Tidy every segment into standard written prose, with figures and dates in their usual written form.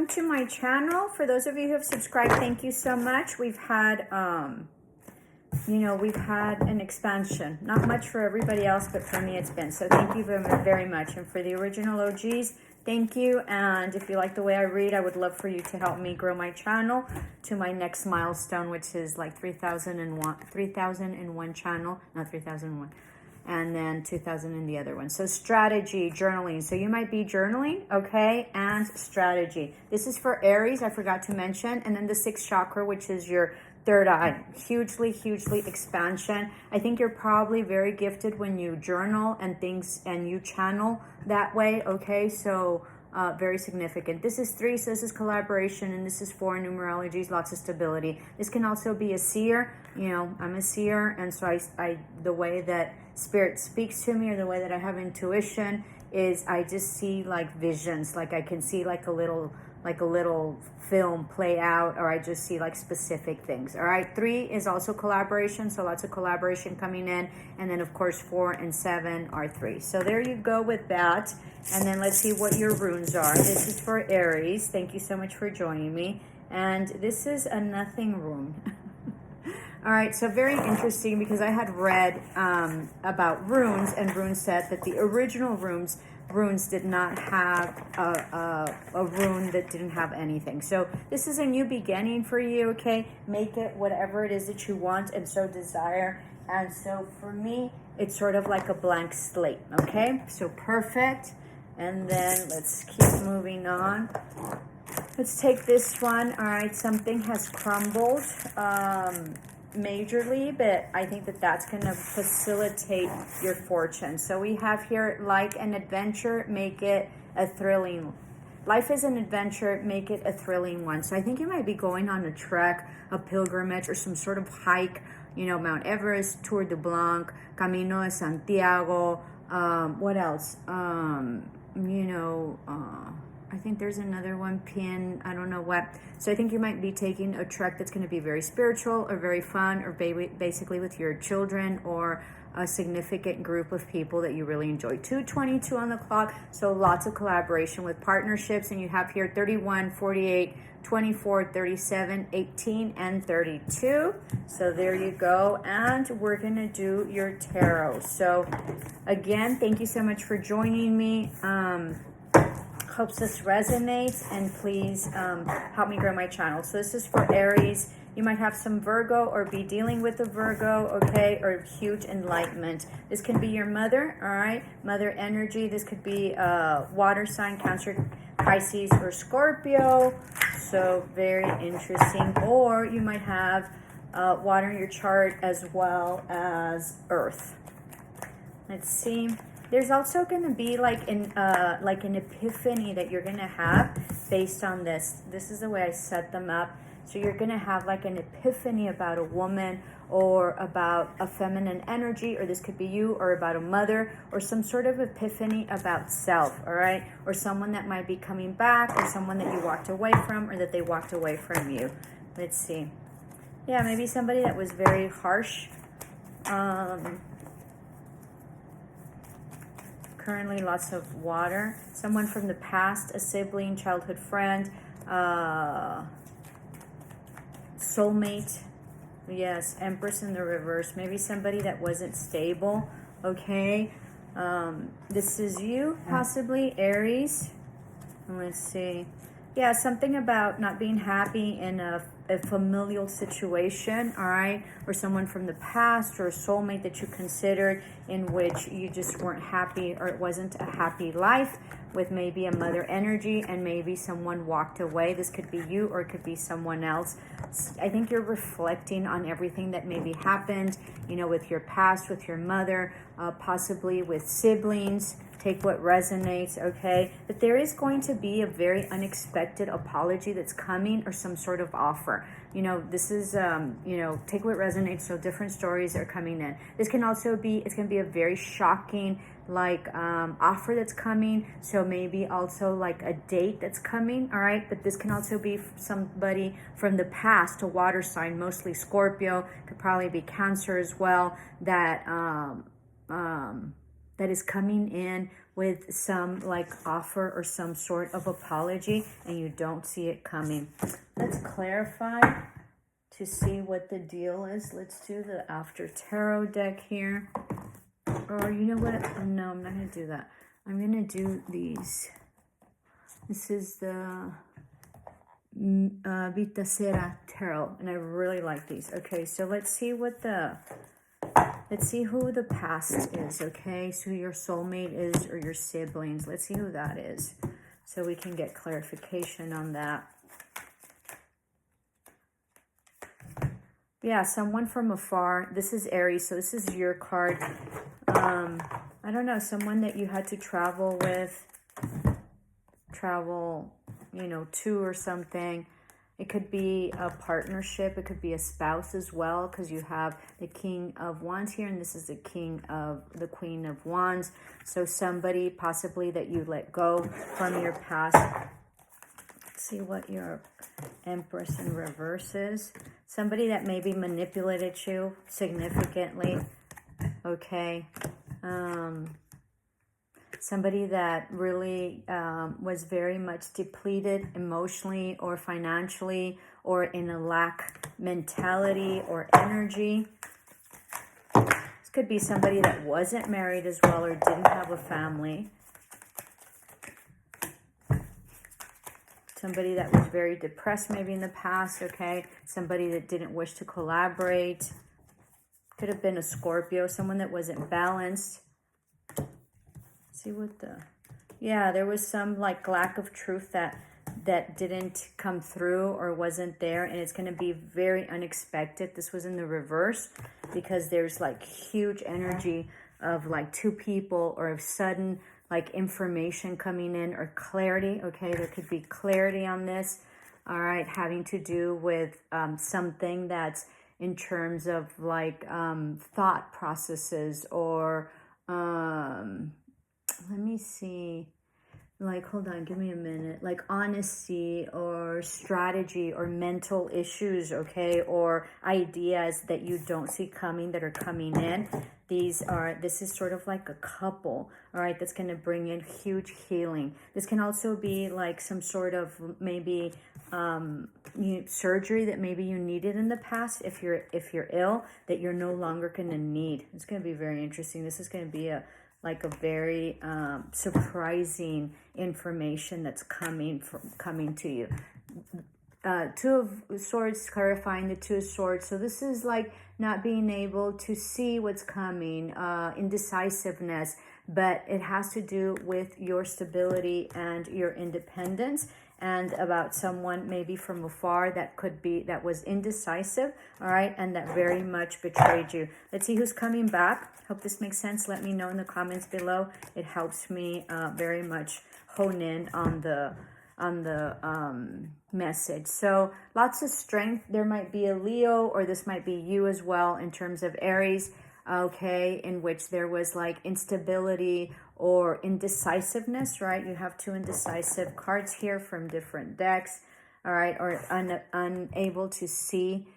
welcome to my channel. For those of you who have subscribed, thank you so much. We've had, we've had an expansion. Not much for everybody else, but for me it's been. So thank you very much. And for the original OGs, thank you. And if you like the way I read, I would love for you to help me grow my channel to my next milestone, which is like 3,001 channel, not 3,001. And then 2,000 in the other one. So strategy, journaling. So you might be journaling, okay? And strategy. This is for Aries, I forgot to mention. And then the sixth chakra, which is your third eye. Hugely expansion. I think you're probably very gifted when you journal and things, and you channel that way, okay? So very significant. This is 3, so this is collaboration, and this is 4, numerologies, lots of stability. This can also be a seer. You know, I'm a seer, and so I the way that Spirit speaks to me, or the way that I have intuition, is I just see like visions, like I can see like a little film play out, or I just see like specific things. All right, 3 is also collaboration, so lots of collaboration coming in, and then of course 4 and 7 are 3. So there you go with that. And then let's see what your runes are. This is for Aries. Thank you so much for joining me. And this is a nothing rune. All right, so very interesting, because I had read about runes, and runes said that the original runes did not have a rune that didn't have anything. So this is a new beginning for you, okay? Make it whatever it is that you want and so desire. And so for me, it's sort of like a blank slate, okay? So perfect. And then let's keep moving on. Let's take this one. All right, something has crumbled majorly, but I think that that's going to facilitate your fortune. So we have here, like an adventure, make it a thrilling. Life is an adventure, make it a thrilling one. So I think you might be going on a trek, a pilgrimage, or some sort of hike, you know, Mount Everest, Tour de Blanc, Camino de Santiago, what else? I think there's another one, pin, I don't know what. So I think you might be taking a trek that's going to be very spiritual or very fun, or basically with your children or a significant group of people that you really enjoy. 2:22 on the clock, so lots of collaboration with partnerships. And you have here 31, 48, 24, 37, 18, and 32. So there you go. And we're going to do your tarot. So again, thank you so much for joining me. Hopes this resonates, and please help me grow my channel. So this is for Aries. You might have some Virgo or be dealing with a Virgo, okay, or huge enlightenment. This can be your mother, all right, mother energy. This could be water sign, Cancer, Pisces, or Scorpio. So very interesting. Or you might have water in your chart as well as earth. Let's see. There's also going to be like an epiphany that you're going to have based on this. This is the way I set them up. So you're going to have like an epiphany about a woman, or about a feminine energy, or this could be you, or about a mother, or some sort of epiphany about self, all right? Or someone that might be coming back, or someone that you walked away from, or that they walked away from you. Let's see. Yeah, maybe somebody that was very harsh. Currently, lots of water. Someone from the past, a sibling, childhood friend, soulmate. Yes, Empress in the reverse. Maybe somebody that wasn't stable. Okay. This is you, possibly, Aries. Let's see. Yeah, something about not being happy in a familial situation, all right? Or someone from the past, or a soulmate that you considered, in which you just weren't happy, or it wasn't a happy life, with maybe a mother energy, and maybe someone walked away. This could be you, or it could be someone else. I think you're reflecting on everything that maybe happened, you know, with your past, with your mother, possibly with siblings. Take what resonates, okay? But there is going to be a very unexpected apology that's coming, or some sort of offer. You know, this is, take what resonates. So different stories are coming in. This can also be, it's going to be a very shocking, like, offer that's coming. So maybe also like a date that's coming, all right? But this can also be somebody from the past, a water sign, mostly Scorpio, could probably be Cancer as well, that is coming in with some like offer or some sort of apology, and you don't see it coming. Let's clarify to see what the deal is. Let's do the After Tarot deck here. Or you know what? No, I'm not going to do that. I'm going to do these. This is the Vitacera Tarot, and I really like these. Okay, so let's see what let's see who the past is, okay? So who your soulmate is or your siblings. Let's see who that is so we can get clarification on that. Yeah, someone from afar. This is Aries, so this is your card. I don't know, someone that you had to travel with, you know, to or something. It could be a partnership. It could be a spouse as well, because you have the King of Wands here, and this is the Queen of Wands. So somebody possibly that you let go from your past. Let's see what your Empress in reverse is. Somebody that maybe manipulated you significantly. Okay. Somebody that really was very much depleted emotionally or financially, or in a lack mentality or energy. This could be somebody that wasn't married as well or didn't have a family. Somebody that was very depressed maybe in the past, okay? Somebody that didn't wish to collaborate. Could have been a Scorpio, someone that wasn't balanced. See what the... Yeah, there was some like lack of truth that didn't come through or wasn't there, and it's going to be very unexpected. This was in the reverse because there's like huge energy of like two people or of sudden like information coming in or clarity. Okay, there could be clarity on this. All right, having to do with something that's in terms of like thought processes or let me see, like, hold on, give me a minute, like honesty or strategy or mental issues, okay, or ideas that you don't see coming that are coming in. This is sort of like a couple, all right, that's going to bring in huge healing. This can also be like some sort of maybe surgery that maybe you needed in the past if you're ill, that you're no longer going to need. It's going to be very interesting. This is going to be a very surprising information that's coming to you. Two of Swords, clarifying the Two of Swords. So this is like not being able to see what's coming, indecisiveness, but it has to do with your stability and your independence, and about someone maybe from afar that was indecisive, all right, and that very much betrayed you. Let's see who's coming back. Hope this makes sense. Let me know in the comments below. It helps me very much hone in on the message. So lots of strength. There might be a Leo, or this might be you as well in terms of Aries, okay, in which there was like instability or indecisiveness, right? You have two indecisive cards here from different decks, all right, or unable to see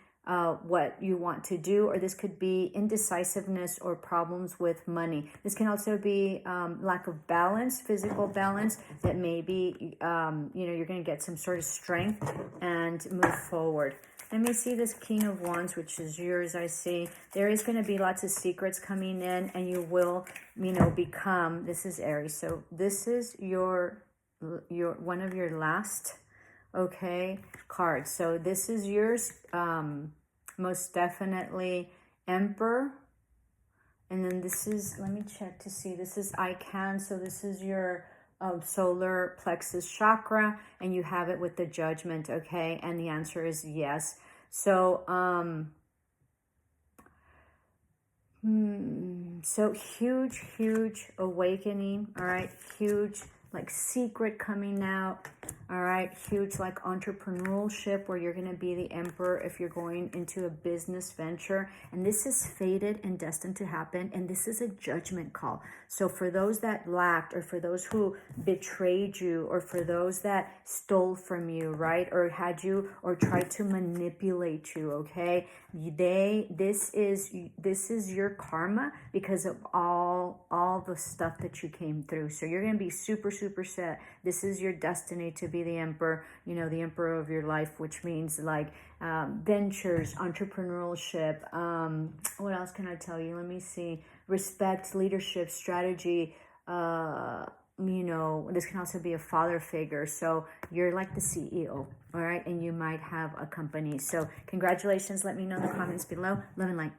what you want to do, or this could be indecisiveness or problems with money. This can also be lack of balance, physical balance, that maybe you're going to get some sort of strength and move forward. Let me see this King of Wands, which is yours. I see there is going to be lots of secrets coming in, and you will, become. This is Aries, so this is your one of your last, okay, cards. So this is yours, most definitely Emperor, and then this is, let me check to see, this is I Can. So this is your solar plexus chakra, and you have it with the Judgment, okay, and the answer is yes. So so huge awakening, all right, huge like secret coming out, All right, huge like entrepreneurship where you're going to be the emperor if you're going into a business venture. And this is fated and destined to happen. And this is a judgment call. So for those that lacked, or for those who betrayed you, or for those that stole from you, right? Or had you, or tried to manipulate you, okay? This is your karma because of all the stuff that you came through. So you're going to be super, super set. This is your destiny to be the emperor, you know, the emperor of your life, which means like ventures, entrepreneurship. What else can I tell you? Let me see. Respect, leadership, strategy. You know, this can also be a father figure. So you're like the CEO, all right? And you might have a company. So congratulations. Let me know in the comments below. Love and light.